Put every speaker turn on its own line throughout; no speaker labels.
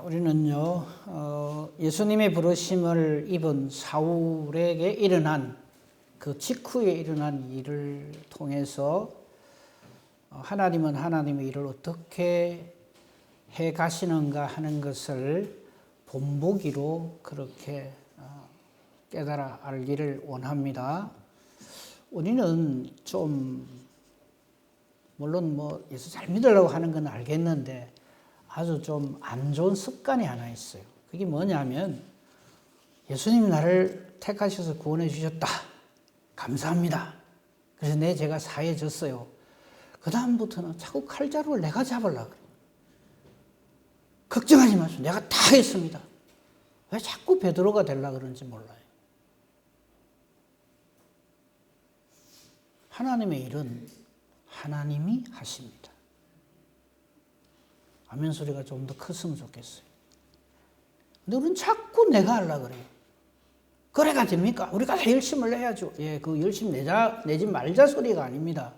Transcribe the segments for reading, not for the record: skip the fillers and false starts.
우리는요, 예수님의 부르심을 입은 사울에게 일어난 그 직후에 일어난 일을 통해서 하나님은 하나님의 일을 어떻게 해 가시는가 하는 것을 본보기로 그렇게 깨달아 알기를 원합니다. 우리는 좀 물론 예수 잘 믿으려고 하는 건 알겠는데 아주 좀 안 좋은 습관이 하나 있어요. 그게 뭐냐면 예수님 나를 택하셔서 구원해 주셨다. 감사합니다. 그래서 제가 사해졌어요. 그 다음부터는 자꾸 칼자루를 내가 잡으려고 그래요. 걱정하지 마시고 내가 다 했습니다. 왜 자꾸 베드로가 되려고 그러는지 몰라요. 하나님의 일은 하나님이 하십니다. 아멘 소리가 좀 더 컸으면 좋겠어요. 근데 우리는 자꾸 내가 하려고 그래요. 그래가 됩니까? 우리가 다 열심을 내야죠. 예, 그 열심 내지 말자 소리가 아닙니다.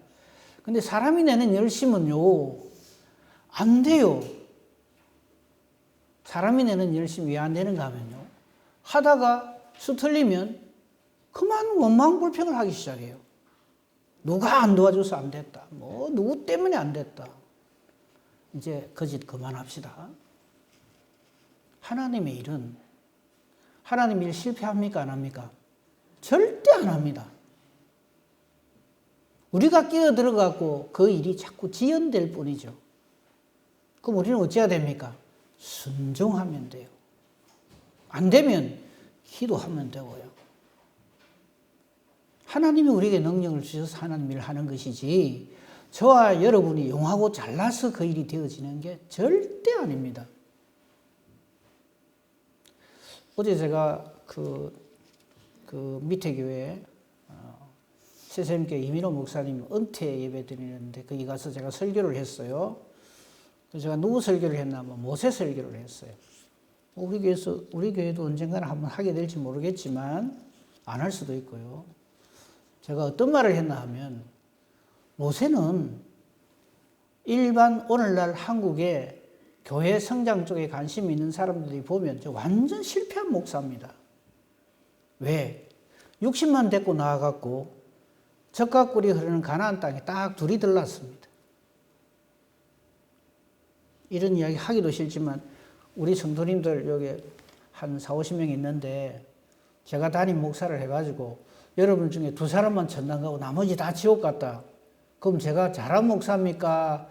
근데 사람이 내는 열심은요, 안 돼요. 사람이 내는 열심이 왜 안 되는가 하면요, 하다가 수틀리면 그만 원망 불평을 하기 시작해요. 누가 안 도와줘서 안 됐다. 누구 때문에 안 됐다. 이제 거짓 그만합시다. 하나님의 일은, 하나님 일 실패합니까? 안 합니까? 절대 안 합니다. 우리가 끼어들어가고 그 일이 자꾸 지연될 뿐이죠. 그럼 우리는 어찌해야 됩니까? 순종하면 돼요. 안 되면 기도하면 되고요. 하나님이 우리에게 능력을 주셔서 하나님 일을 하는 것이지, 저와 여러분이 용하고 잘나서 그 일이 되어지는 게 절대 아닙니다. 어제 제가 그 밑에 교회 새샘교회 이민호 목사님 은퇴 예배 드리는데 거기 가서 제가 설교를 했어요. 그래서 제가 누구 설교를 했나 하면 모세 설교를 했어요. 우리 교회도 언젠가는 한번 하게 될지 모르겠지만 안 할 수도 있고요. 제가 어떤 말을 했나 하면, 모세는 일반 오늘날 한국의 교회 성장 쪽에 관심이 있는 사람들이 보면 완전 실패한 목사입니다. 왜? 60만 데리고 나와갖고 젖과 꿀이 흐르는 가나안 땅에 딱 둘이 들렀습니다. 이런 이야기 하기도 싫지만 우리 성도님들 여기 한 40-50명 있는데 제가 담임 목사를 해가지고 여러분 중에 2사람만 천당 가고 나머지 다 지옥 갔다. 그럼 제가 잘한 목사입니까?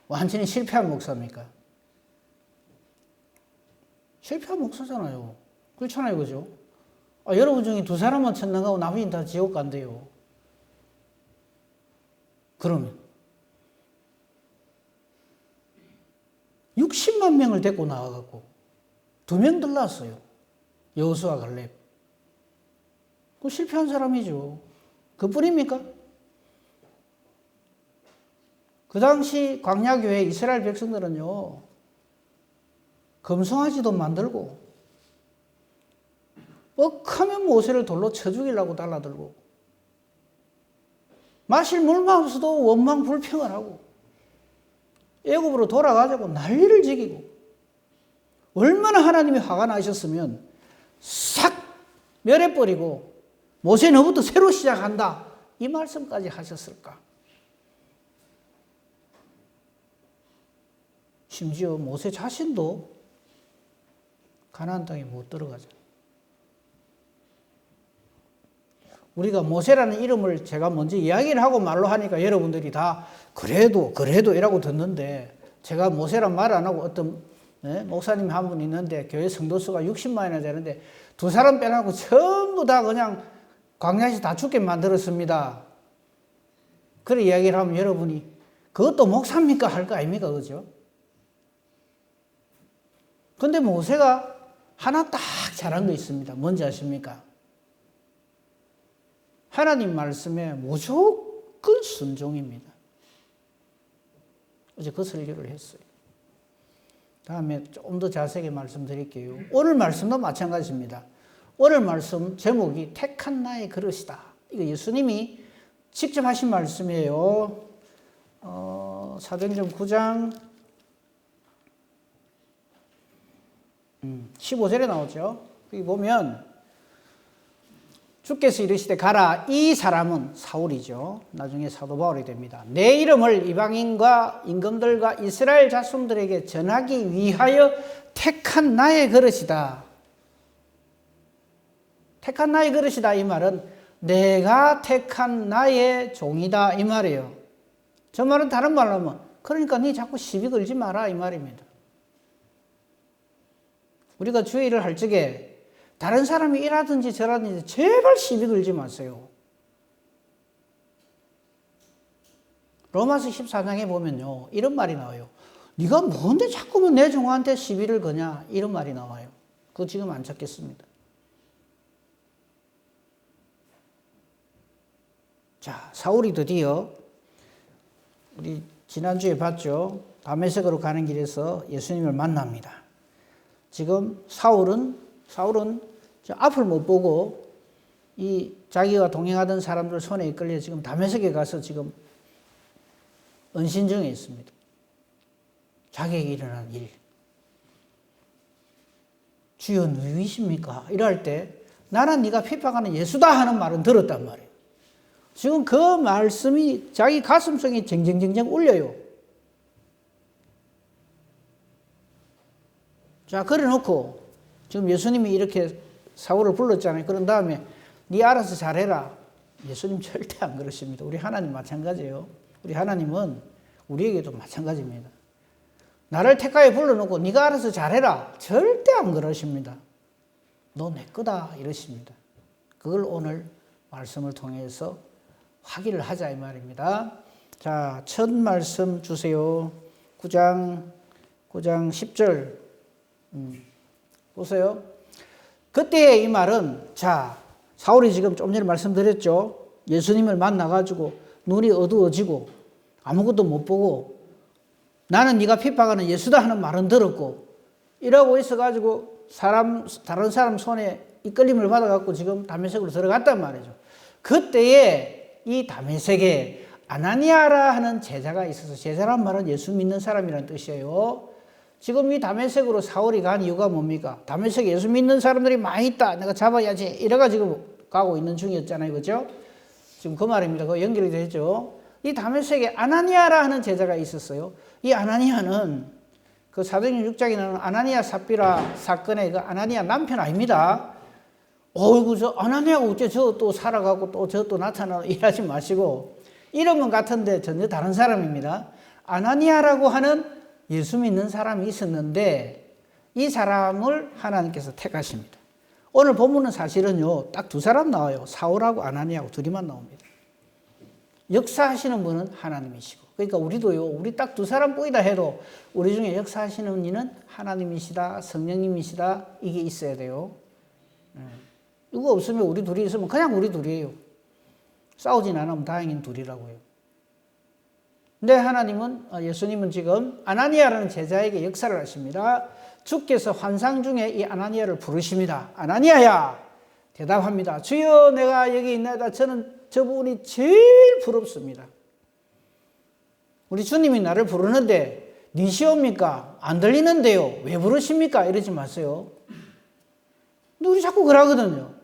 완전히 실패한 목사입니까? 실패한 목사잖아요. 그렇잖아요, 그죠? 여러분 중에 2사람만 천당 가고 나머지는 다 지옥 간대요. 그러면 60만 명을 데리고 나와갖고 2명 들렀어요. 여호수아 갈렙. 그 실패한 사람이죠. 그뿐입니까? 그 당시 광야교회 이스라엘 백성들은요, 금송아지도 만들고 뻑하면 모세를 돌로 쳐 죽이려고 달라들고 마실 물만 없어도 원망 불평을 하고 애굽으로 돌아가자고 난리를 지기고, 얼마나 하나님이 화가 나셨으면 싹 멸해버리고 모세 너부터 새로 시작한다 이 말씀까지 하셨을까? 심지어 모세 자신도 가나안 땅에 못 들어가잖아요. 우리가 모세라는 이름을 제가 먼저 이야기를 하고 말로 하니까 여러분들이 다 그래도 이라고 듣는데, 제가 모세란 말 안 하고 어떤 목사님 한 분 있는데 교회 성도수가 60만이나 되는데 2사람 빼놓고 전부 다 그냥 광야에서 다 죽게 만들었습니다. 그런 이야기를 하면 여러분이 그것도 목사입니까? 할 거 아닙니까? 그죠? 근데 모세가 하나 딱 잘한 거 있습니다. 뭔지 아십니까? 하나님 말씀에 무조건 순종입니다. 어제 그 설교를 했어요. 다음에 좀 더 자세하게 말씀드릴게요. 오늘 말씀도 마찬가지입니다. 오늘 말씀 제목이 택한 나의 그릇이다. 이거 예수님이 직접 하신 말씀이에요. 사도행전 9장 15절에 나오죠. 여기 보면 주께서 이르시되 가라. 이 사람은 사울이죠. 나중에 사도 바울이 됩니다. 내 이름을 이방인과 임금들과 이스라엘 자손들에게 전하기 위하여 택한 나의 그릇이다. 택한 나의 그릇이다 이 말은 내가 택한 나의 종이다 이 말이에요. 저 말은 다른 말로 하면 그러니까 네 자꾸 시비 걸지 마라 이 말입니다. 우리가 주의 일을 할 적에 다른 사람이 이라든지 저라든지 제발 시비 걸지 마세요. 로마서 14장에 보면요 이런 말이 나와요. 네가 뭔데 자꾸만 내 종한테 시비를 거냐 이런 말이 나와요. 그거 지금 안 찾겠습니다. 자, 사울이 드디어 우리 지난주에 봤죠. 다메섹으로 가는 길에서 예수님을 만납니다. 지금 사울은 앞을 못 보고 이 자기가 동행하던 사람들 손에 이끌려 지금 다메섹에 가서 지금 은신 중에 있습니다. 자기에게 일어난 일. 주여 누구이십니까? 이럴 때 나는 네가 핍박하는 예수다 하는 말은 들었단 말이에요. 지금 그 말씀이 자기 가슴속에 쟁쟁쟁쟁 울려요. 자, 그래 놓고 지금 예수님이 이렇게 사울을 불렀잖아요. 그런 다음에 네 알아서 잘해라. 예수님 절대 안 그러십니다. 우리 하나님 마찬가지예요. 우리 하나님은 우리에게도 마찬가지입니다. 나를 택하여 불러놓고 네가 알아서 잘해라. 절대 안 그러십니다. 너 내 거다 이러십니다. 그걸 오늘 말씀을 통해서 확인을 하자 이 말입니다. 자, 첫 말씀 주세요. 9장 10절 보세요. 그때 이 말은 자 사울이 지금 좀 전에 말씀드렸죠. 예수님을 만나가지고 눈이 어두워지고 아무것도 못 보고 나는 네가 핍박하는 예수다 하는 말은 들었고 이러고 있어가지고 다른 사람 손에 이끌림을 받아갖고 지금 다메섹으로 들어갔단 말이죠. 그때에 이 다메섹에 아나니아라 하는 제자가 있어서 제자란 말은 예수 믿는 사람이라는 뜻이에요. 지금 이 다메섹으로 사울이 간 이유가 뭡니까? 다메섹에 예수 믿는 사람들이 많이 있다. 내가 잡아야지. 이래가 지금 가고 있는 중이었잖아요. 그죠? 지금 그 말입니다. 그거 연결이 되죠. 이 다메섹에 아나니아라 하는 제자가 있었어요. 이 아나니아는 그 사도행전 6장에 나오는 아나니아 삽비라 사건의 그 아나니아 남편 아닙니다. 어이구, 저 아나니아가 어째 저 또 살아가고 또 저 또 나타나고 이러지 마시고 이름은 같은데 전혀 다른 사람입니다. 아나니아라고 하는 예수 믿는 사람이 있었는데 이 사람을 하나님께서 택하십니다. 오늘 본문은 사실은요 딱 두 사람 나와요. 사울하고 아나니아하고 둘이만 나옵니다. 역사하시는 분은 하나님이시고 그러니까 우리도요 우리 딱 두 사람 보이다 해도 우리 중에 역사하시는 이는 하나님이시다 성령님이시다 이게 있어야 돼요. 이거 없으면 우리 둘이 있으면 그냥 우리 둘이에요. 싸우진 않으면 다행인 둘이라고요. 근데 하나님은 예수님은 지금 아나니아라는 제자에게 역사를 하십니다. 주께서 환상 중에 이 아나니아를 부르십니다. 아나니아야 대답합니다. 주여 내가 여기 있나이다. 저는 저분이 제일 부럽습니다. 우리 주님이 나를 부르는데 니시옵니까? 안 들리는데요. 왜 부르십니까? 이러지 마세요. 근데 우리 자꾸 그러거든요.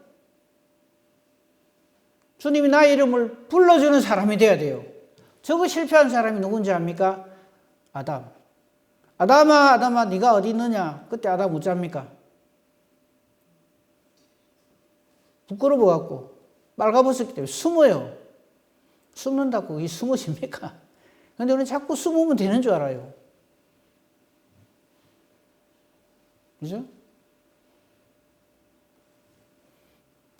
주님이 나의 이름을 불러주는 사람이 돼야 돼요. 저거 실패한 사람이 누군지 압니까? 아담. 아담아 네가 어디 있느냐? 그때 아담 어쩝니까? 부끄러워갖고 빨가벗었기 때문에 숨어요. 숨는다고 그게 숨으십니까? 근데 우리는 자꾸 숨으면 되는 줄 알아요. 그죠?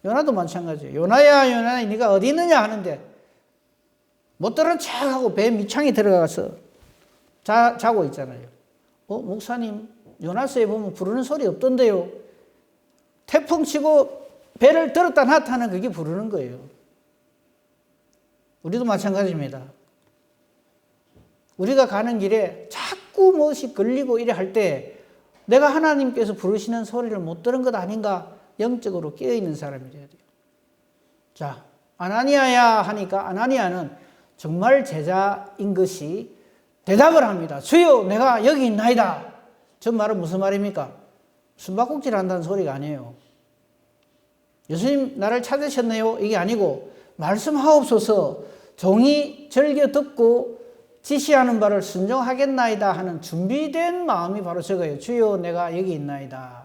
요나도 마찬가지예요. 요나야 네가 어디 있느냐 하는데 못 들은 척하고 배 밑창에 들어가서 자고 있잖아요. 목사님 요나서에 보면 부르는 소리 없던데요. 태풍 치고 배를 들었다 놨다 하는 그게 부르는 거예요. 우리도 마찬가지입니다. 우리가 가는 길에 자꾸 무엇이 걸리고 이래 할 때 내가 하나님께서 부르시는 소리를 못 들은 것 아닌가 영적으로 깨어있는 사람이 돼야 돼요. 자, 아나니아야 하니까 아나니아는 정말 제자인 것이 대답을 합니다. 주여 내가 여기 있나이다. 저 말은 무슨 말입니까? 숨바꼭질 한다는 소리가 아니에요. 예수님 나를 찾으셨네요? 이게 아니고 말씀하옵소서 종이 즐겨 듣고 지시하는 바를 순종하겠나이다 하는 준비된 마음이 바로 저거예요. 주여 내가 여기 있나이다.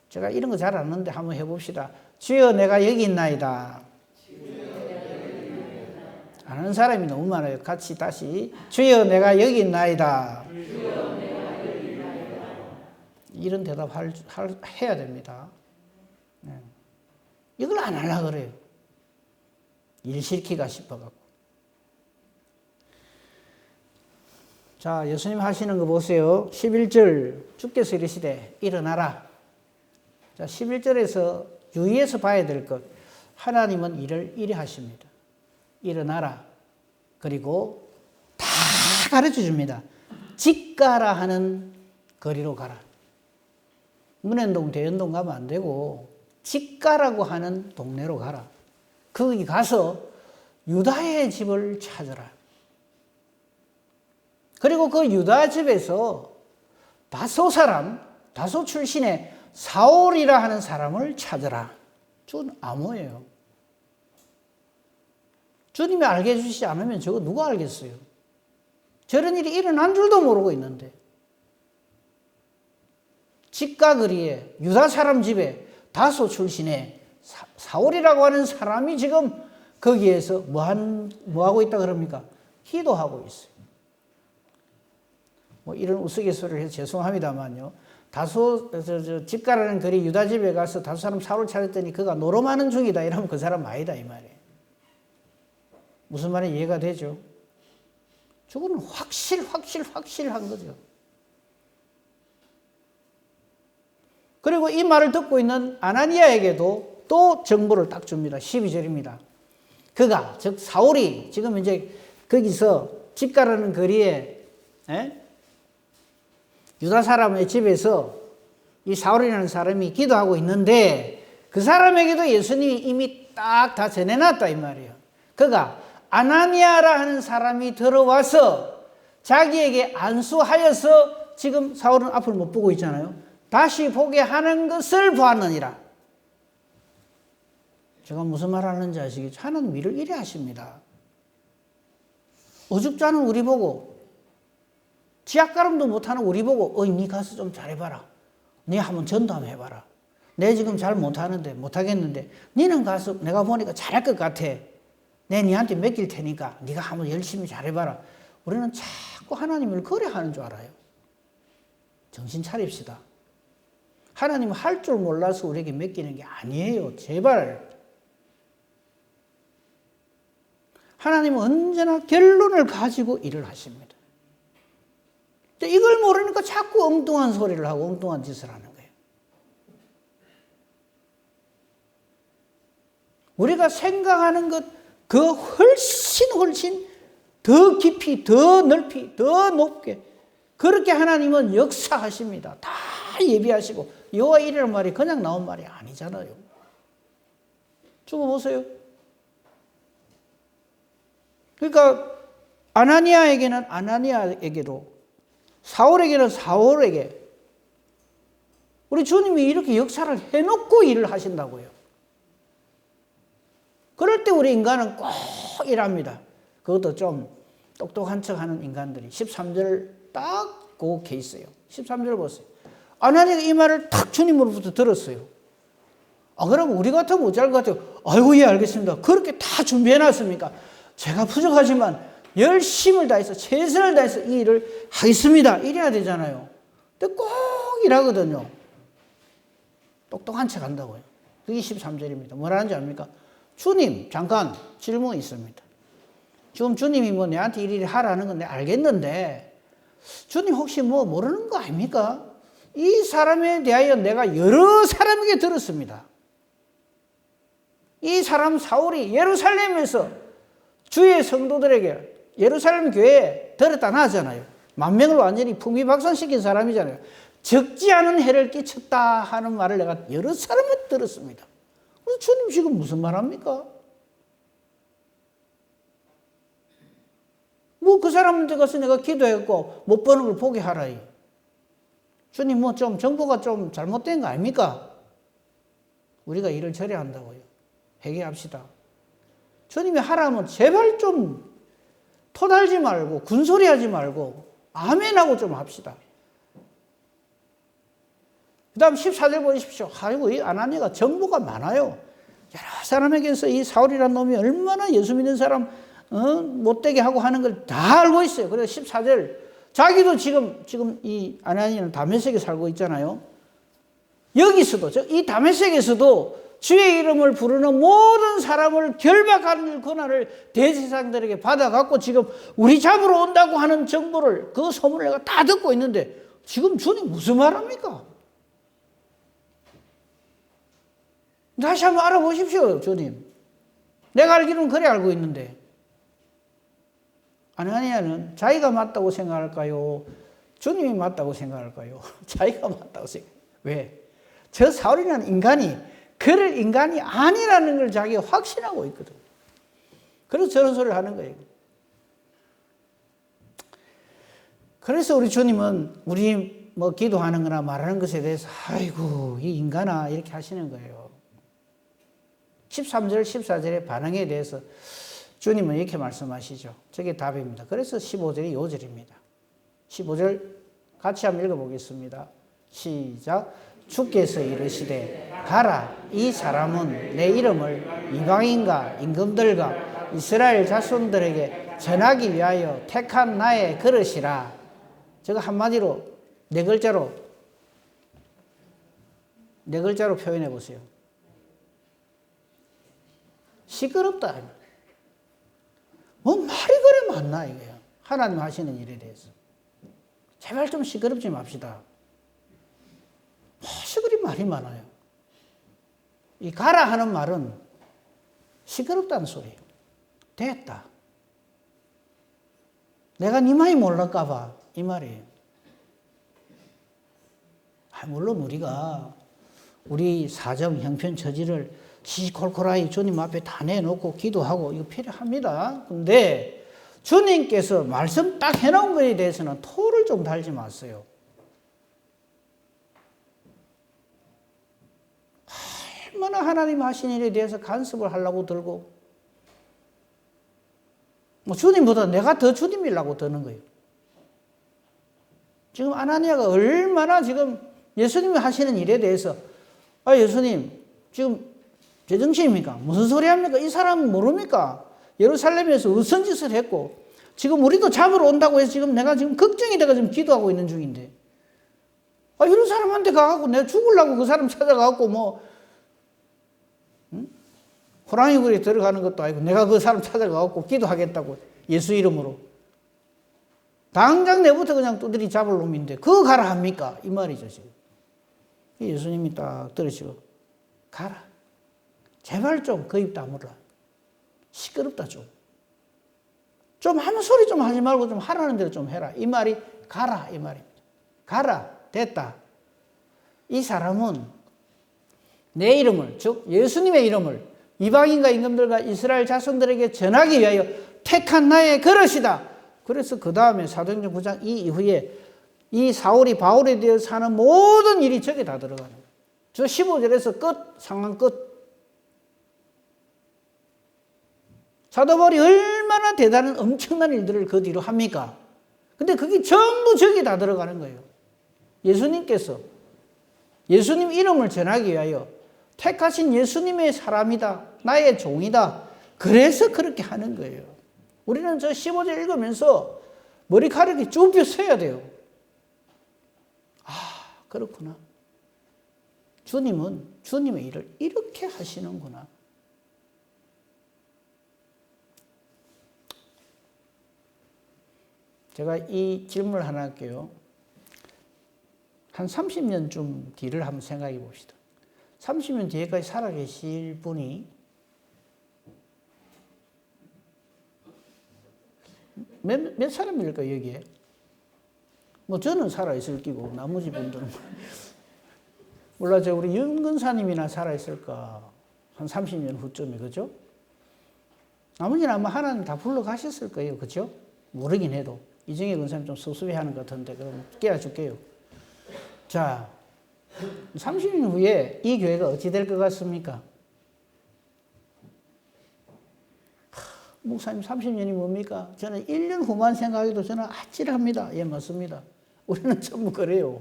제가 이런 거 잘 아는데 한번 해봅시다. 주여 내가 여기 있나이다. 아는 사람이 너무 많아요. 같이 다시 주여 내가 여기 있나이다. 이런 대답 해야 됩니다. 네. 이걸 안 하려고 그래요. 일 시키가 싶어갖고. 자, 예수님 하시는 거 보세요. 11절 주께서 이르시되 일어나라. 자, 11절에서 유의해서 봐야 될 것. 하나님은 일을 이래 하십니다. 일어나라. 그리고 다 가르쳐 줍니다. 집가라 하는 거리로 가라. 문현동, 대연동 가면 안 되고 집가라고 하는 동네로 가라. 거기 가서 유다의 집을 찾으라. 그리고 그 유다 집에서 다소 출신의 사울이라 하는 사람을 찾으라. 저건 암호예요. 주님이 알게 해주시지 않으면 저거 누가 알겠어요? 저런 일이 일어난 줄도 모르고 있는데. 집가 거리에 유다 사람 집에 다소 출신의 사울이라고 하는 사람이 지금 거기에서 뭐 하고 있다 그럽니까? 기도하고 있어요. 뭐 이런 우스갯소리를 해서 죄송합니다만요. 집가라는 거리 유다 집에 가서 다소 사람 사울을 찾았더니 그가 노름하는 중이다 이러면 그 사람 아니다 이 말이에요. 무슨 말인지 이해가 되죠? 저거는 확실한 거죠. 그리고 이 말을 듣고 있는 아나니아에게도 또 정보를 딱 줍니다. 12절입니다. 그가, 즉 사울이 지금 이제 거기서 집가라는 거리에 유다 사람의 집에서 이 사울이라는 사람이 기도하고 있는데 그 사람에게도 예수님이 이미 딱 다 전해놨다 이 말이에요. 그가 아나니아라 하는 사람이 들어와서 자기에게 안수하여서 지금 사울은 앞을 못 보고 있잖아요. 다시 보게 하는 것을 보았느니라. 제가 무슨 말 하는지 아시겠죠? 하나님 일을 이래 하십니다. 어줍지 않은 우리 보고 지약가름도 못하는 우리 보고 니 가서 좀 잘해봐라. 니 한번 전도 한번 해봐라. 내 지금 잘 못하는데 못하겠는데 니는 가서 내가 보니까 잘할 것 같아. 내 니한테 맡길 테니까 니가 한번 열심히 잘해봐라. 우리는 자꾸 하나님을 거래하는 줄 알아요. 정신 차립시다. 하나님은 할 줄 몰라서 우리에게 맡기는 게 아니에요. 제발. 하나님은 언제나 결론을 가지고 일을 하십니다. 이걸 모르니까 자꾸 엉뚱한 소리를 하고 엉뚱한 짓을 하는 거예요. 우리가 생각하는 것 그 훨씬 더 깊이, 더 넓이, 더 높게 그렇게 하나님은 역사하십니다. 다 예비하시고 여호와 이라는 말이 그냥 나온 말이 아니잖아요. 저거 보세요. 그러니까 아나니아에게는 아나니아에게로 사울에게는 사울에게 우리 주님이 이렇게 역사를 해놓고 일을 하신다고요. 그럴 때 우리 인간은 꼭 일합니다. 그것도 좀 똑똑한 척하는 인간들이 13절 딱 그 케이스예요. 13절 보세요. 아나니아가 이 말을 탁 주님으로부터 들었어요. 그럼 우리 같으면 어찌할 것 같아요? 아이고 예 알겠습니다. 그렇게 다 준비해놨습니까? 제가 부족하지만 열심을 다해서 최선을 다해서 이 일을 하겠습니다. 이래야 되잖아요. 근데 꼭 일하거든요. 똑똑한 척 한다고요. 그게 13절입니다. 뭐라는지 압니까? 주님 잠깐 질문이 있습니다. 지금 주님이 뭐 내한테 일일이 하라는 건 내가 알겠는데 주님 혹시 뭐 모르는 거 아닙니까? 이 사람에 대하여 내가 여러 사람에게 들었습니다. 이 사람 사울이 예루살렘에서 주의 성도들에게 예루살렘 교회에 들었다 놨잖아요. 만명을 완전히 풍비박산시킨 사람이잖아요. 적지 않은 해를 끼쳤다 하는 말을 내가 여러 사람한테 들었습니다. 그래서 주님 지금 무슨 말 합니까? 뭐 그 사람한테 가서 내가 기도했고 못 보는 걸 보게 하라. 주님 뭐 좀 정보가 좀 잘못된 거 아닙니까? 우리가 이를 절해야 한다고요. 회개합시다. 주님이 하라면 제발 좀 토달지 말고 군소리 하지 말고 아멘하고 좀 합시다. 그 다음 14절 보십시오. 아이고, 이 아나니아가 정보가 많아요. 여러 사람에게서 이 사울이라는 놈이 얼마나 예수 믿는 사람 못되게 하고 하는 걸 다 알고 있어요. 그래서 14절 자기도 지금 이 아나니아는 다메섹에 살고 있잖아요. 여기서도 이 다메섹에서도 주의 이름을 부르는 모든 사람을 결박하는 권한을 대제사장들에게 받아갖고 지금 우리 잡으러 온다고 하는 정보를 그 소문을 내가 다 듣고 있는데 지금 주님 무슨 말합니까? 다시 한번 알아보십시오, 주님. 내가 알기로는 그래 알고 있는데. 아나니아는 자기가 맞다고 생각할까요? 주님이 맞다고 생각할까요? 자기가 맞다고 생각해요. 왜? 저 사울이라는 인간이 그럴 인간이 아니라는 걸 자기가 확신하고 있거든. 그래서 저런 소리를 하는 거예요. 그래서 우리 주님은 우리 뭐 기도하는 거나 말하는 것에 대해서 아이고, 이 인간아, 이렇게 하시는 거예요. 13절, 14절의 반응에 대해서 주님은 이렇게 말씀하시죠. 저게 답입니다. 그래서 15절이 요 절입니다. 15절 같이 한번 읽어보겠습니다. 시작. 주께서 이르시되 가라, 이 사람은 내 이름을 이방인과 임금들과 이스라엘 자손들에게 전하기 위하여 택한 나의 그릇이라. 제가 한마디로 네 글자로 표현해 보세요. 시끄럽다. 뭐 말이 그래 많나 이거야. 하나님 하시는 일에 대해서. 제발 좀 시끄럽지 맙시다. 그리 말이 많아요. 이 가라 하는 말은 시끄럽다는 소리예요. 됐다. 내가 네 말이 몰랄까 봐 이 말이에요. 물론 우리 사정, 형편, 처지를 시콜콜하게 주님 앞에 다 내놓고 기도하고 이거 필요합니다. 근데 주님께서 말씀 딱 해놓은 거에 대해서는 토를 좀 달지 마세요. 얼마나 하나님 하신 일에 대해서 간섭을 하려고 들고 뭐 주님보다 내가 더 주님이라고 드는 거예요. 지금 아나니아가 얼마나 지금 예수님이 하시는 일에 대해서 예수님 지금 제정신입니까? 무슨 소리 합니까? 이 사람은 모릅니까? 예루살렘에서 어떤 짓을 했고 지금 우리도 잡으러 온다고 해서 지금 내가 지금 걱정이 돼가 지금 기도하고 있는 중인데 이런 사람한테 가갖고 내가 죽으려고 그 사람 찾아가갖고 뭐 호랑이 굴에 들어가는 것도 아니고 내가 그 사람 찾아가갖고 기도하겠다고 예수 이름으로 당장 내부터 그냥 두드리 잡을 놈인데 그거 가라 합니까? 이 말이죠 지금. 예수님이 딱 들으시고 가라. 제발 좀 그 입 다물라. 시끄럽다 좀. 좀 아무 소리 좀 하지 말고 좀 하라는 대로 좀 해라. 이 말이 가라 이 말입니다. 가라. 됐다. 이 사람은 내 이름을 즉 예수님의 이름을 이방인과 임금들과 이스라엘 자손들에게 전하기 위하여 택한 나의 그릇이다. 그래서 그 다음에 사도행전 9장 이 이후에 이 사울이 바울에 대해서 하는 모든 일이 저게 다 들어가는 거예요. 저 15절에서 끝, 상황 끝. 사도 바울이 얼마나 대단한 엄청난 일들을 그 뒤로 합니까? 근데 그게 전부 저기 다 들어가는 거예요. 예수님께서 예수님 이름을 전하기 위하여 택하신 예수님의 사람이다. 나의 종이다. 그래서 그렇게 하는 거예요. 우리는 저 15절 읽으면서 머리카락이 쭉 펴서야 돼요. 그렇구나. 주님은 주님의 일을 이렇게 하시는구나. 제가 이 질문을 하나 할게요. 한 30년쯤 뒤를 한번 생각해 봅시다. 30년 뒤에까지 살아계실 분이 몇 사람일까 여기에? 뭐 저는 살아있을 끼고 나머지 분들은 몰라. 우리 윤근사님이나 살아있을까? 한 30년 후쯤에 그죠? 나머지는 아마 하나님 다 불러가셨을 거예요. 그죠? 모르긴 해도 이정혜 근사님 좀 섭섭해하는 것 같은데 그럼 깨워줄게요. 자, 30년 후에 이 교회가 어찌 될 것 같습니까? 목사님 30년이 뭡니까? 저는 1년 후만 생각해도 저는 아찔합니다. 예, 맞습니다. 우리는 전부 그래요.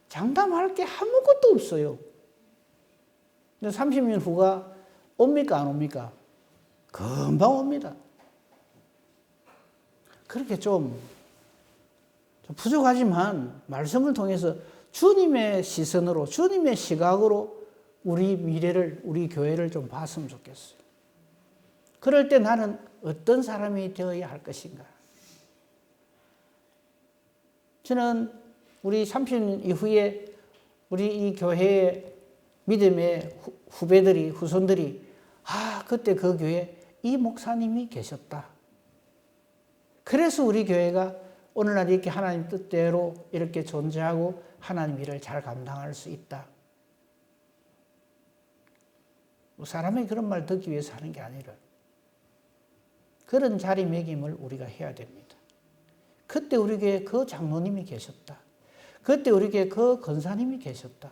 장담할 게 아무것도 없어요. 근데 30년 후가 옵니까? 안 옵니까? 금방 옵니다. 그렇게 좀 부족하지만 말씀을 통해서 주님의 시선으로, 주님의 시각으로 우리 미래를, 우리 교회를 좀 봤으면 좋겠어요. 그럴 때 나는 어떤 사람이 되어야 할 것인가? 저는 우리 30년 이후에 우리 이 교회의 믿음의 후배들이, 후손들이, 그때 그 교회에 이 목사님이 계셨다. 그래서 우리 교회가 오늘날 이렇게 하나님 뜻대로 이렇게 존재하고 하나님 일을 잘 감당할 수 있다. 사람이 그런 말 듣기 위해서 하는 게 아니라 그런 자리매김을 우리가 해야 됩니다. 그때 우리 교회에 그 장로님이 계셨다. 그때 우리 교회에 그 권사님이 계셨다.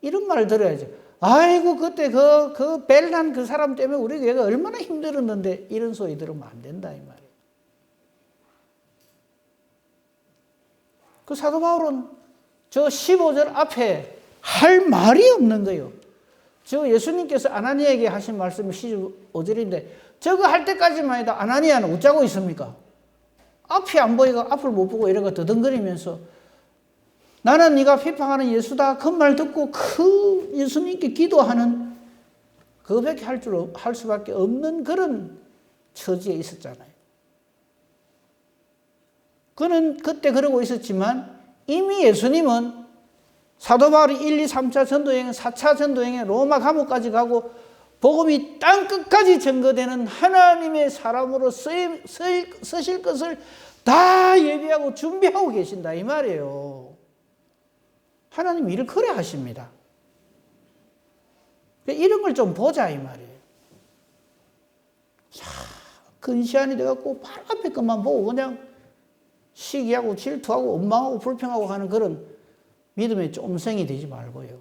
이런 말 들어야죠. 아이고 그때 그 벨난 그 사람 때문에 우리 교회가 얼마나 힘들었는데 이런 소리 들으면 안 된다 이 말이에요. 그 사도 바울은 저 15절 앞에 할 말이 없는 거예요. 저 예수님께서 아나니아에게 하신 말씀이 15절인데 저거 할 때까지만 해도 아나니아는 웃자고 있습니까? 앞이 안 보이고 앞을 못 보고 이러고 더듬거리면서 나는 네가 비판하는 예수다 그 말 듣고 그 예수님께 기도하는 그밖에 할 수밖에 없는 그런 처지에 있었잖아요. 그는 그때 그러고 있었지만 이미 예수님은 사도 바울이 1, 2, 3차 전도여행, 4차 전도여행에 로마 감옥까지 가고 복음이 땅끝까지 전거되는 하나님의 사람으로 쓰실 것을 다 예비하고 준비하고 계신다 이 말이에요. 하나님 일을 그래 하십니다. 이런 걸 좀 보자 이 말이에요. 근시안이 돼갖고 바로 앞에 것만 보고 그냥 시기하고 질투하고 원망하고 불평하고 하는 그런 믿음의 쫌생이 되지 말고요.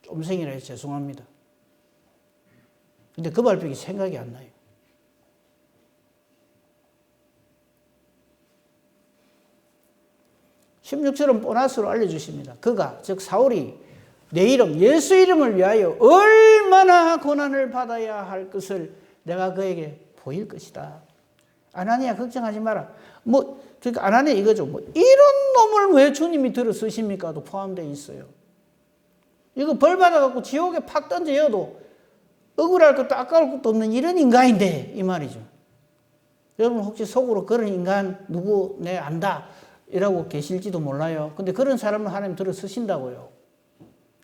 쫌생이라 해서 죄송합니다. 근데 그 말밖에 생각이 안 나요. 16절은 보너스로 알려주십니다. 그가, 즉 사울이 내 이름, 예수 이름을 위하여 얼마나 고난을 받아야 할 것을 내가 그에게 보일 것이다. 아나니아 걱정하지 마라. 그러니까 아나니아 이거죠. 이런 놈을 왜 주님이 들어 쓰십니까도 포함되어 있어요. 이거 벌 받아갖고 지옥에 팍 던져여도 억울할 것도 아까울 것도 없는 이런 인간인데 이 말이죠. 여러분 혹시 속으로 그런 인간 누구 내 안다 이라고 계실지도 몰라요. 근데 그런 사람을 하나님 들어 쓰신다고요.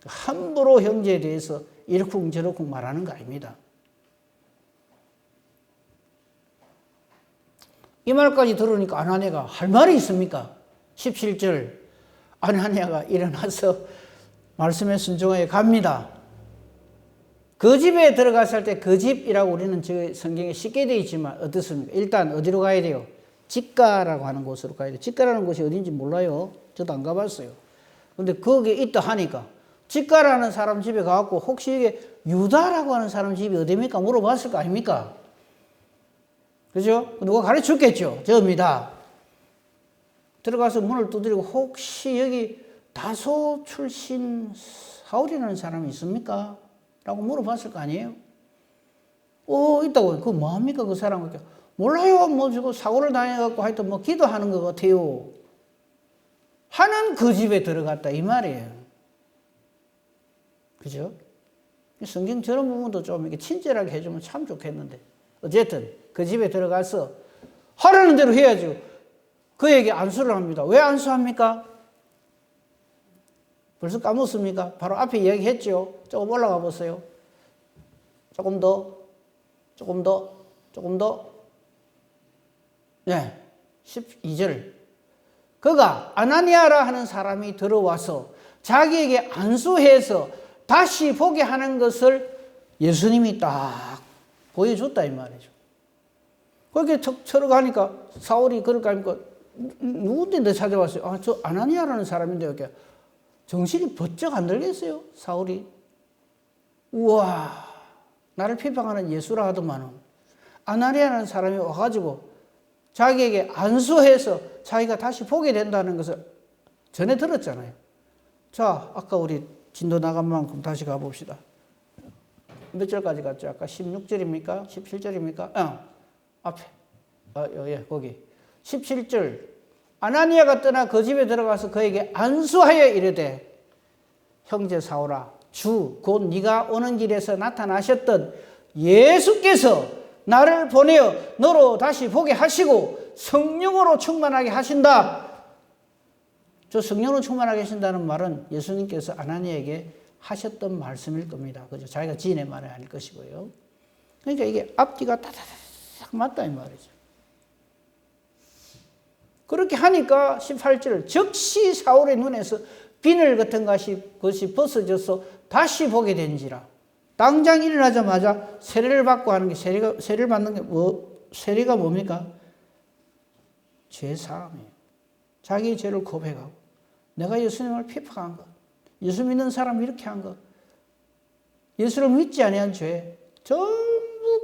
함부로 형제에 대해서 이러쿵 저러쿵 말하는 거 아닙니다. 이 말까지 들으니까 아나니아가 할 말이 있습니까? 17절 아나니아가 일어나서 말씀에 순종하여 갑니다. 그 집에 들어갔을 때 그 집이라고 우리는 저 성경에 쉽게 되어 있지만 어떻습니까? 일단 어디로 가야 돼요? 직가라고 하는 곳으로 가야 돼요. 직가라는 곳이 어딘지 몰라요. 저도 안 가봤어요. 근데 거기에 있다 하니까 직가라는 사람 집에 가갖고 혹시 이게 유다라고 하는 사람 집이 어디입니까? 물어봤을 거 아닙니까? 그죠? 누가 가르쳐 줬겠죠. 저입니다. 들어가서 문을 두드리고 혹시 여기 다소 출신 사울이라는 사람이 있습니까? 라고 물어봤을 거 아니에요? 있다고. 그거 뭐합니까? 그 사람. 몰라요. 저거 사고를 당해갖고 하여튼 기도하는 것 같아요. 하는 그 집에 들어갔다. 이 말이에요. 그죠? 성경 저런 부분도 좀 이렇게 친절하게 해주면 참 좋겠는데. 어쨌든 그 집에 들어가서 하라는 대로 해야죠. 그에게 안수를 합니다. 왜 안수합니까? 벌써 까먹습니까? 바로 앞에 이야기했죠. 조금 올라가 보세요. 조금 더. 네, 12절. 그가 아나니아라 하는 사람이 들어와서 자기에게 안수해서 다시 보게 하는 것을 예수님이 딱 보여줬다 이 말이죠. 그렇게 척 들어가니까 사울이 그럴까 하니까 누군데 내 찾아왔어요? 아, 저 아나니아라는 사람인데 이렇게 정신이 번쩍 안 들겠어요, 사울이. 우와, 나를 비방하는 예수라 하더만은 아나니아라는 사람이 와가지고 자기에게 안수해서 자기가 다시 보게 된다는 것을 전에 들었잖아요. 자, 아까 우리 진도 나간 만큼 다시 가봅시다. 몇 절까지 갔죠? 아까 16절입니까? 17절입니까? 앞에. 예, 거기. 17절. 아나니아가 떠나 그 집에 들어가서 그에게 안수하여 이르되 형제 사울아 주 곧 네가 오는 길에서 나타나셨던 예수께서 나를 보내어 너로 다시 보게 하시고 성령으로 충만하게 하신다. 저 성령으로 충만하게 하신다는 말은 예수님께서 아나니아에게 하셨던 말씀일 겁니다. 그죠? 자기가 지인의 말이 아닐 것이고요. 그러니까 이게 앞뒤가 다다닥 맞다 이 말이죠. 그렇게 하니까 18절 즉시 사울의 눈에서 비늘 같은 것이 벗어져서 다시 보게 된지라. 당장 일어나자마자 세례를 받고 하는 게 세례를 받는 게 세례가 뭡니까? 죄 사함이에요. 자기의 죄를 고백하고 내가 예수님을 비판한 것, 예수 믿는 사람 이렇게 한 것, 예수를 믿지 아니한 죄 전부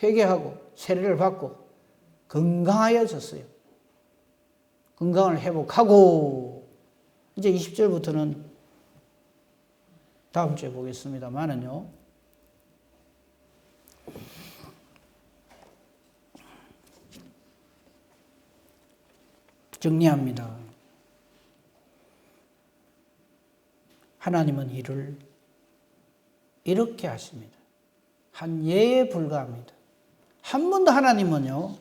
회개하고 세례를 받고 건강하여졌어요. 건강을 회복하고 이제 20절부터는 다음 주에 보겠습니다만은요. 정리합니다. 하나님은 일을 이렇게 하십니다. 한 예에 불과합니다. 한 번도 하나님은요,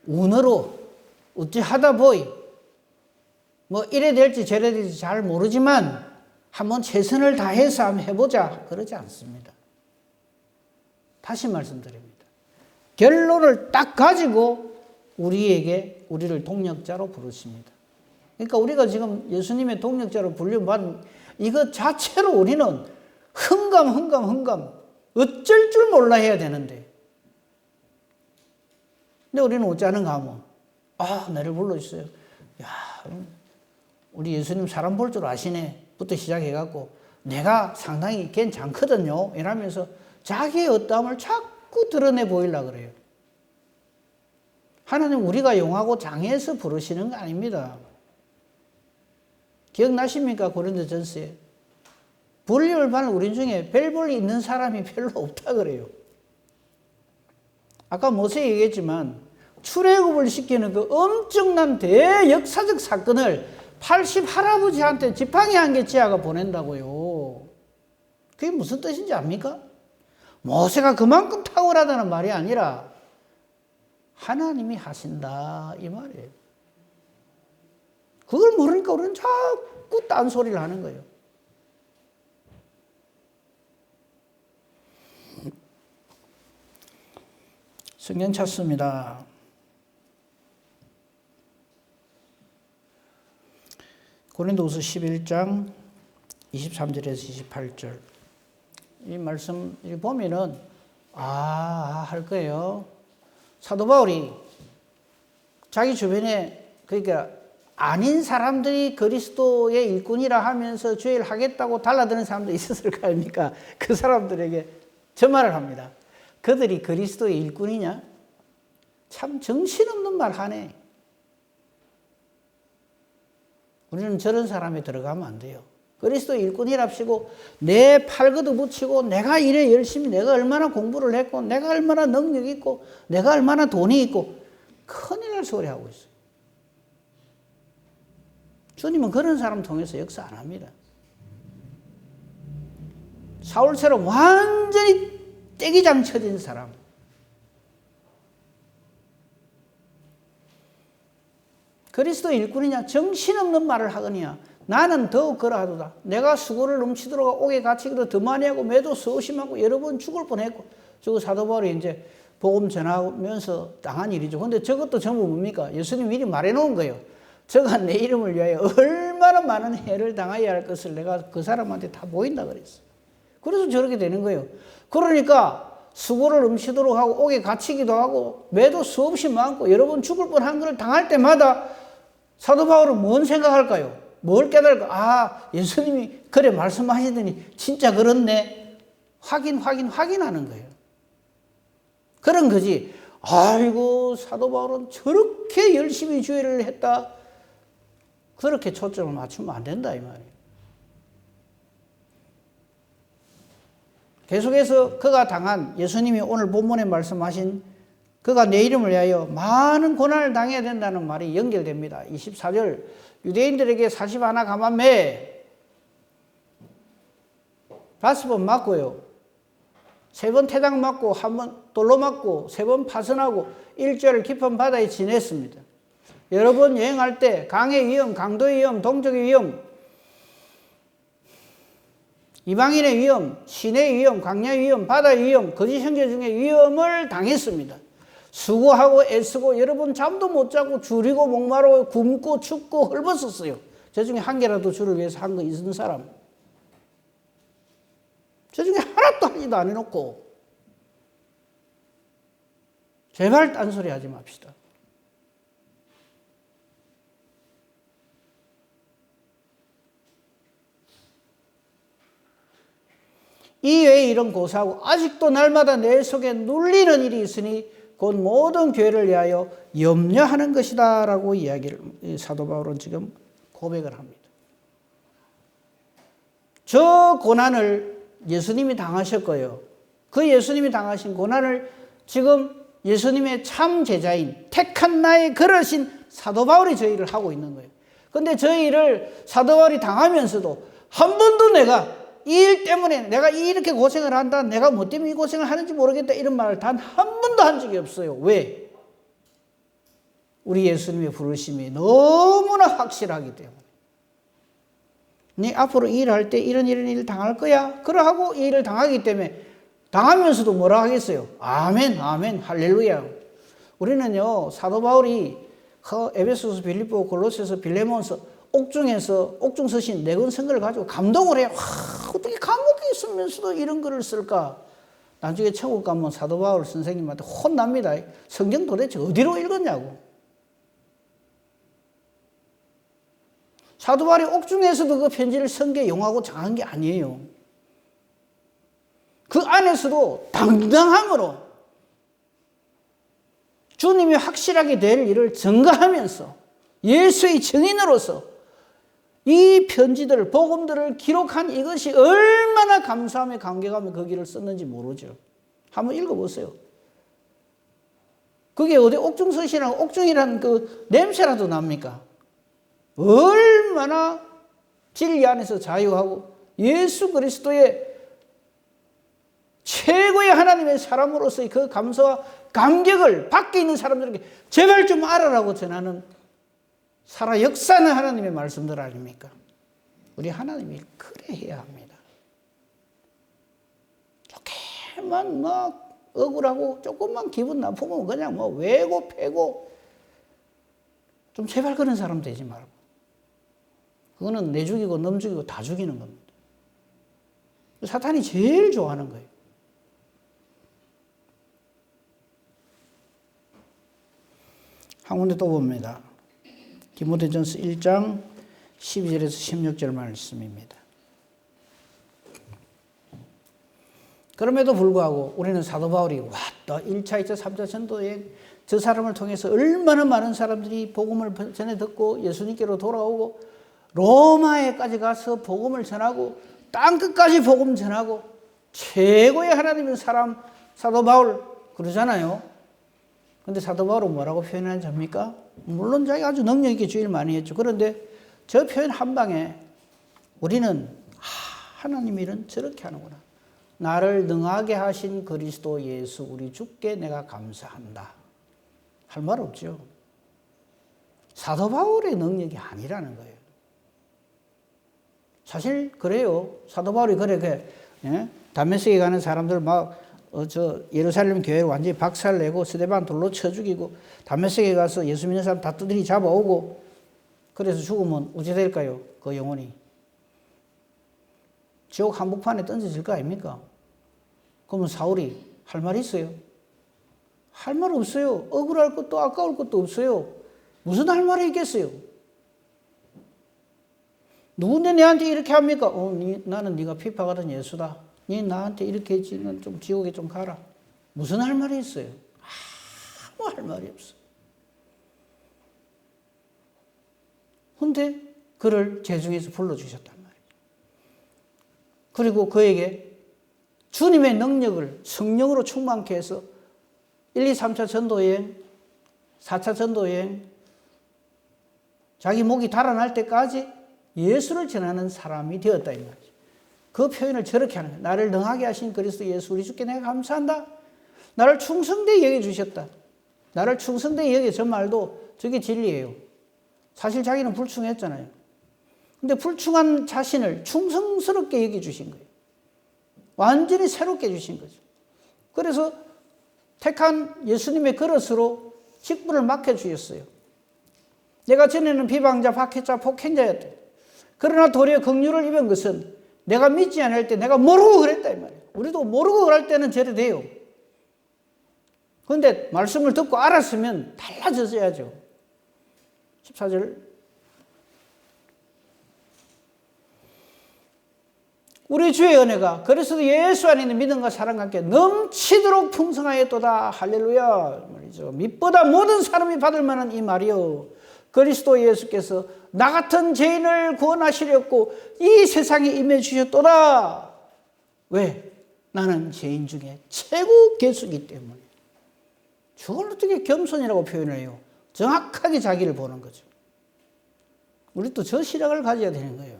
운으로 어찌 하다 보이 뭐 이래 될지 저래 될지 잘 모르지만 한번 최선을 다해서 한번 해보자 그러지 않습니다. 다시 말씀드립니다. 결론을 딱 가지고 우리를 동력자로 부르십니다. 그러니까 우리가 지금 예수님의 동력자로 불림받은 이것 자체로 우리는 흥감 어쩔 줄 몰라 해야 되는데, 근데 우리는 어쩌는가 하면 나를 불러주세요. 야, 우리 예수님 사람 볼 줄 아시네 부터 시작해갖고 내가 상당히 괜찮거든요 이러면서 자기의 어떠함을 자꾸 드러내 보이려고 그래요. 하나님 우리가 용하고 장해서 부르시는 거 아닙니다. 기억나십니까? 고린도전서에 불림을 받는 우리 중에 별 볼 있는 사람이 별로 없다 그래요. 아까 모세 얘기했지만 출애굽을 시키는 그 엄청난 대역사적 사건을 80 할아버지한테 지팡이 한 개 지하가 보낸다고요. 그게 무슨 뜻인지 압니까? 모세가 그만큼 탁월하다는 말이 아니라 하나님이 하신다 이 말이에요. 그걸 모르니까 우리는 자꾸 딴소리를 하는 거예요. 성경 찾습니다. 고린도후서 11장 23절에서 28절. 이 말씀 보면은 할 거예요. 사도 바울이 자기 주변에 그러니까 아닌 사람들이 그리스도의 일꾼이라 하면서 죄를 하겠다고 달라드는 사람도 있었을 거 아닙니까? 그 사람들에게 저 말을 합니다. 그들이 그리스도의 일꾼이냐? 참 정신없는 말 하네. 우리는 저런 사람에 들어가면 안 돼요. 그리스도의 일꾼이랍시고 내 팔 걷어붙이고 내가 이래 열심히 내가 얼마나 공부를 했고 내가 얼마나 능력이 있고 내가 얼마나 돈이 있고 큰일 날 소리 하고 있어요. 주님은 그런 사람 통해서 역사 안 합니다. 사울처럼 완전히 떼기장 쳐진 사람. 그리스도 일꾼이냐? 정신없는 말을 하거니와 나는 더욱 그러하도다. 내가 수고를 넘치도록 옥에 갇히기도 더 많이 하고 매도 소심하고 여러 번 죽을 뻔했고. 저거 사도 바울이 이제 복음 전하면서 당한 일이죠. 근데 저것도 전부 뭡니까? 예수님 미리 말해놓은 거예요. 저가 내 이름을 위하여 얼마나 많은 해를 당해야 할 것을 내가 그 사람한테 다 보인다 그랬어요. 그래서 저렇게 되는 거예요. 그러니까 수고를 음시도록 하고 옥에 갇히기도 하고 매도 수없이 많고 여러 번 죽을 뻔한 걸 당할 때마다 사도 바울은 뭔 생각할까요? 뭘 깨달을까? 아, 예수님이 그래 말씀하시더니 진짜 그렇네. 확인하는 거예요. 그런 거지. 아이고, 사도 바울은 저렇게 열심히 주의를 했다. 그렇게 초점을 맞추면 안 된다, 이 말이에요. 계속해서 그가 당한, 예수님이 오늘 본문에 말씀하신 그가 내 이름을 위하여 많은 고난을 당해야 된다는 말이 연결됩니다. 24절, 유대인들에게 41 감암매 5번 맞고요. 3번 태당 맞고 1번 돌로 맞고 3번 파선하고 일주일 깊은 바다에 지냈습니다. 여러 번 여행할 때 강의 위험, 강도의 위험, 동족의 위험, 이방인의 위험, 시내의 위험, 광야의 위험, 바다의 위험, 거짓 형제 중에 위험을 당했습니다. 수고하고 애쓰고 여러 번 잠도 못 자고 줄이고 목마르고 굶고 춥고 헐벗었어요. 저 중에 한 개라도 주를 위해서 한 거 있는 사람. 저 중에 하나도 하지도 안 해놓고 제발 딴소리 하지 맙시다. 이외에 이런 고사하고 아직도 날마다 내 속에 눌리는 일이 있으니 곧 모든 교회를 위하여 염려하는 것이다 라고 이야기를 사도 바울은 지금 고백을 합니다. 저 고난을 예수님이 당하셨고요. 그 예수님이 당하신 고난을 지금 예수님의 참 제자인 택한 나의 그러신 사도 바울이 저 일을 하고 있는 거예요. 그런데 저 일을 사도 바울이 당하면서도 한 번도 내가 이 일 때문에 내가 이렇게 고생을 한다, 내가 뭐 때문에 이 고생을 하는지 모르겠다 이런 말을 단 한 번도 한 적이 없어요. 왜? 우리 예수님의 부르심이 너무나 확실하기 때문에. 네 앞으로 이 일을 할 때 이런 일을 당할 거야. 그러하고 이 일을 당하기 때문에 당하면서도 뭐라 하겠어요? 아멘, 아멘, 할렐루야. 우리는요, 사도 바울이 에베소서, 빌립보, 골로새서, 빌레몬서 옥중에서 옥중 서신 네 권 성경을 가지고 감동을 해요. 어떻게 감옥에 있으면서도 이런 글을 쓸까? 나중에 천국 가면 사도 바울 선생님한테 혼납니다. 성경 도대체 어디로 읽었냐고. 사도 바울이 옥중에서도 그 편지를 쓴 게 용하고 장한 게 아니에요. 그 안에서도 당당함으로 주님이 확실하게 될 일을 증거하면서 예수의 증인으로서 이 편지들을, 복음들을 기록한 이것이 얼마나 감사함에 감격하며 그 길을 썼는지 모르죠. 한번 읽어보세요. 그게 어디 옥중서신이라고 옥중이라는 그 냄새라도 납니까? 얼마나 진리 안에서 자유하고 예수 그리스도의 최고의 하나님의 사람으로서의 그 감사와 감격을 밖에 있는 사람들에게 제발 좀 알아라고 전하는 살아 역사는 하나님의 말씀들 아닙니까? 우리 하나님이 그래 해야 합니다. 좋게만 막 억울하고 조금만 기분 나쁘면 그냥 뭐 외고 패고 좀 제발 그런 사람 되지 말고. 그거는 내 죽이고 놈 죽이고 다 죽이는 겁니다. 사탄이 제일 좋아하는 거예요. 한 군데 또 봅니다. 디모데전서 1장 12절에서 16절 말씀입니다. 그럼에도 불구하고 우리는 사도 바울이 왔다 1차, 2차, 3차 전도여행 저 사람을 통해서 얼마나 많은 사람들이 복음을 전해 듣고 예수님께로 돌아오고 로마에까지 가서 복음을 전하고 땅끝까지 복음 전하고 최고의 하나님의 사람 사도 바울 그러잖아요. 근데 사도 바울은 뭐라고 표현하는지 압니까? 물론 자기가 아주 능력 있게 주의를 많이 했죠. 그런데 저 표현 한 방에 우리는 하나님 일은 저렇게 하는구나. 나를 능하게 하신 그리스도 예수 우리 주께 내가 감사한다. 할 말 없죠. 사도 바울의 능력이 아니라는 거예요. 사실 그래요. 사도 바울이 다메섹에 가는 사람들 막 예루살렘 교회를 완전히 박살내고 스데반 돌로 쳐 죽이고 다메섹에 가서 예수 믿는 사람 다 두드리 잡아오고 그래서 죽으면 어찌 될까요? 그 영혼이 지옥 한복판에 던져질 거 아닙니까? 그러면 사울이 할 말 있어요? 할 말 없어요. 억울할 것도 아까울 것도 없어요. 무슨 할 말이 있겠어요? 누군데 내한테 이렇게 합니까? 나는 네가 핍박하던 예수다. 네 나한테 이렇게 했지. 넌 좀 지옥에 좀 가라. 무슨 할 말이 있어요? 아무 할 말이 없어. 근데 그를 제중에서 불러주셨단 말이에요. 그리고 그에게 주님의 능력을 성령으로 충만케 해서 1, 2, 3차 전도여행, 4차 전도여행, 자기 목이 달아날 때까지 예수를 전하는 사람이 되었다 이 말이죠. 그 표현을 저렇게 하는 거예요. 나를 능하게 하신 그리스도 예수 우리 주께 내가 감사한다. 나를 충성되게 여겨주셨다. 나를 충성되게 여겨. 저 말도 저게 진리예요. 사실 자기는 불충했잖아요. 근데 불충한 자신을 충성스럽게 여겨주신 거예요. 완전히 새롭게 해주신 거죠. 그래서 택한 예수님의 그릇으로 직분을 맡겨주셨어요. 내가 전에는 비방자, 박해자, 폭행자였다. 그러나 도리어 긍휼을 입은 것은 내가 믿지 않을 때 내가 모르고 그랬다 이 말이에요. 우리도 모르고 그럴 때는 저래 돼요. 그런데 말씀을 듣고 알았으면 달라졌어야죠. 14절 우리 주의 은혜가 그리스도 예수 안에 있는 믿음과 사랑과 함께 넘치도록 풍성하였도다. 할렐루야 말이죠. mit보다 모든 사람이 받을 만한 이 말이요. 그리스도 예수께서 나 같은 죄인을 구원하시려고 이 세상에 임해 주셨도다. 왜? 나는 죄인 중에 최고 괴수이기 때문에. 저걸 어떻게 겸손이라고 표현을 해요? 정확하게 자기를 보는 거죠. 우리 또 저 시각을 가져야 되는 거예요.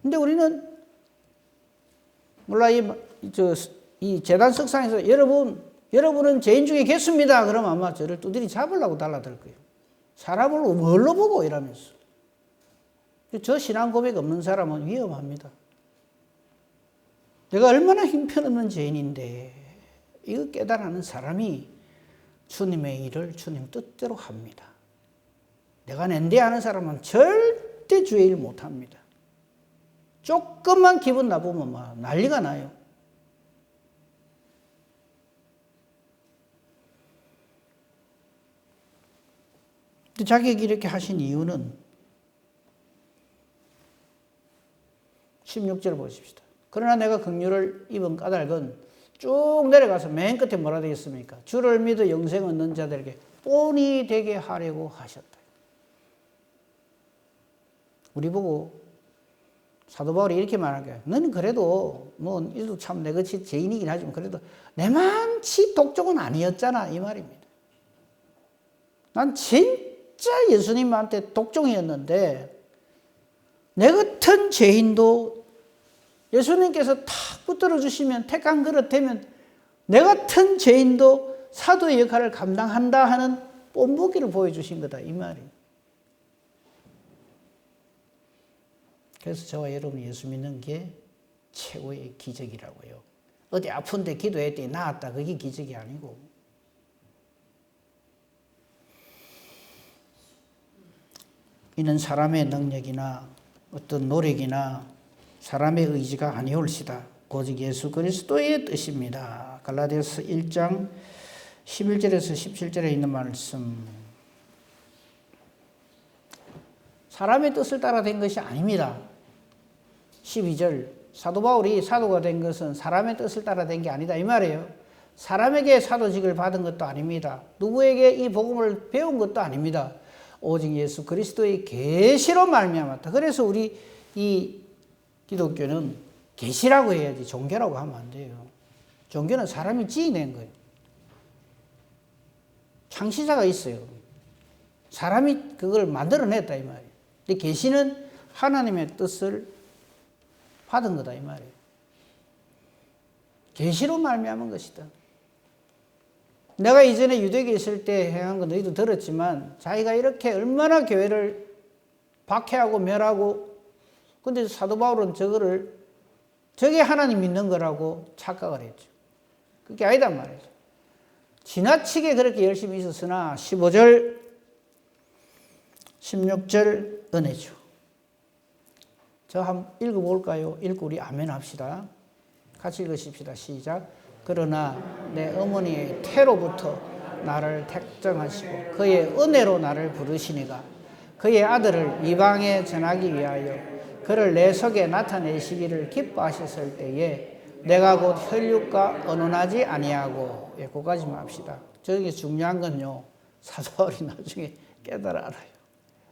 근데 우리는 몰라 이 재단 석상에서 여러분은 죄인 중에 괴수입니다. 그러면 아마 저를 두드리 잡으려고 달라들 거예요. 사람을 뭘로 보고 이러면서. 저 신앙 고백 없는 사람은 위험합니다. 내가 얼마나 형편없는 죄인인데 이거 깨달아는 사람이 주님의 일을 주님 뜻대로 합니다. 내가 낸대하는 사람은 절대 주의 일 못합니다. 조금만 기분 나쁘면 막 난리가 나요. 자기에게 이렇게 하신 이유는 16절 보십시다. 그러나 내가 긍휼을 입은 까닭은 쭉 내려가서 맨 끝에 뭐라 되어 있습니까? 주를 믿어 영생 얻는 자들에게 본이 되게 하려고 하셨다. 우리 보고 사도 바울이 이렇게 말하게 너는 그래도 뭐 이도 참 내같이 죄인이긴 하지만 그래도 내만치 독종은 아니었잖아 이 말입니다. 난 진짜 예수님한테 독종이었는데 내 같은 죄인도 예수님께서 탁 붙들어 주시면 택한 그릇 되면 내 같은 죄인도 사도의 역할을 감당한다 하는 본보기를 보여주신 거다 이 말이에요. 그래서 저와 여러분이 예수 믿는 게 최고의 기적이라고요. 어디 아픈데 기도했더니 나았다. 그게 기적이 아니고. 이는 사람의 능력이나 어떤 노력이나 사람의 의지가 아니올시다. 오직 예수 그리스도의 뜻입니다. 갈라디아서 1장 11절에서 17절에 있는 말씀. 사람의 뜻을 따라 된 것이 아닙니다. 12절 사도 바울이 사도가 된 것은 사람의 뜻을 따라 된 게 아니다 이 말이에요. 사람에게 사도직을 받은 것도 아닙니다. 누구에게 이 복음을 배운 것도 아닙니다. 오직 예수 그리스도의 계시로 말미암았다. 그래서 우리 이 기독교는 계시라고 해야지 종교라고 하면 안 돼요. 종교는 사람이 지어낸 거예요. 창시자가 있어요. 사람이 그걸 만들어냈다 이 말이에요. 근데 계시는 하나님의 뜻을 받은 거다 이 말이에요. 계시로 말미암은 것이다. 내가 이전에 유대교에 있을 때 행한 거 너희도 들었지만 자기가 이렇게 얼마나 교회를 박해하고 멸하고 근데 사도 바울은 저게 하나님 믿는 거라고 착각을 했죠. 그게 아니단 말이죠. 지나치게 그렇게 열심히 있었으나 15절 16절 은혜죠. 저 한번 읽어볼까요? 읽고 우리 아멘 합시다. 같이 읽으십시다. 시작. 그러나 내 어머니의 태로부터 나를 택정하시고 그의 은혜로 나를 부르시니가 그의 아들을 이방에 전하기 위하여 그를 내 속에 나타내시기를 기뻐하셨을 때에 내가 곧 혈육과 언언하지 아니하고, 예, 그거까지만 합시다. 저게 중요한 건요, 사도 바울이 나중에 깨달아 알아요.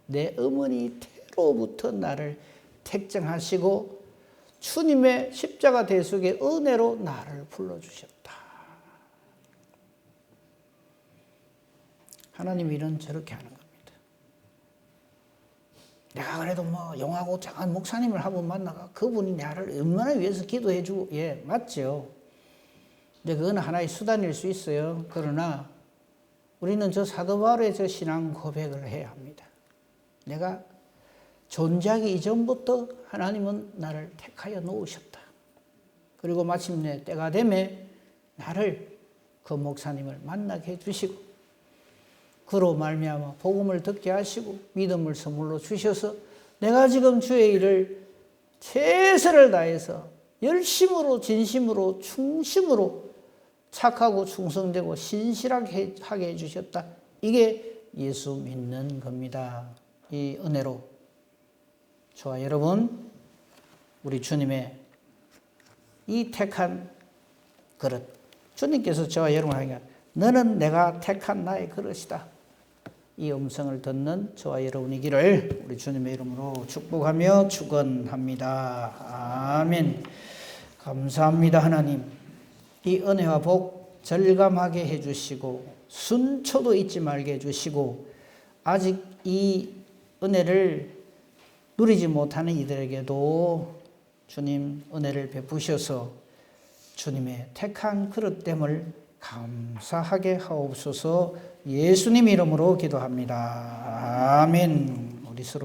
내 어머니 태로부터 나를 택정하시고 주님의 십자가 대속의 은혜로 나를 불러주셨다. 하나님이 이런 저렇게 하는 겁니다. 내가 그래도 뭐 용하고 장한 목사님을 한번 만나가 그분이 나를 얼마나 위해서 기도해주고, 예, 맞죠. 근데 그건 하나의 수단일 수 있어요. 그러나 우리는 저 사도 바울의 저 신앙 고백을 해야 합니다. 내가 존재하기 이전부터 하나님은 나를 택하여 놓으셨다. 그리고 마침내 때가 되면 나를 그 목사님을 만나게 해주시고 그로 말미암아 복음을 듣게 하시고 믿음을 선물로 주셔서 내가 지금 주의 일을 최선을 다해서 열심으로 진심으로 충심으로 착하고 충성되고 신실하게 하게 해주셨다. 이게 예수 믿는 겁니다. 이 은혜로 저와 여러분, 우리 주님의 이 택한 그릇, 주님께서 저와 여러분에게 너는 내가 택한 나의 그릇이다. 이 음성을 듣는 저와 여러분이기를 우리 주님의 이름으로 축복하며 축원합니다. 아멘. 감사합니다. 하나님, 이 은혜와 복 절감하게 해주시고 순초도 잊지 말게 해주시고 아직 이 은혜를 누리지 못하는 이들에게도 주님 은혜를 베푸셔서 주님의 택한 그릇됨을 감사하게 하옵소서. 예수님 이름으로 기도합니다. 아멘. 우리 서로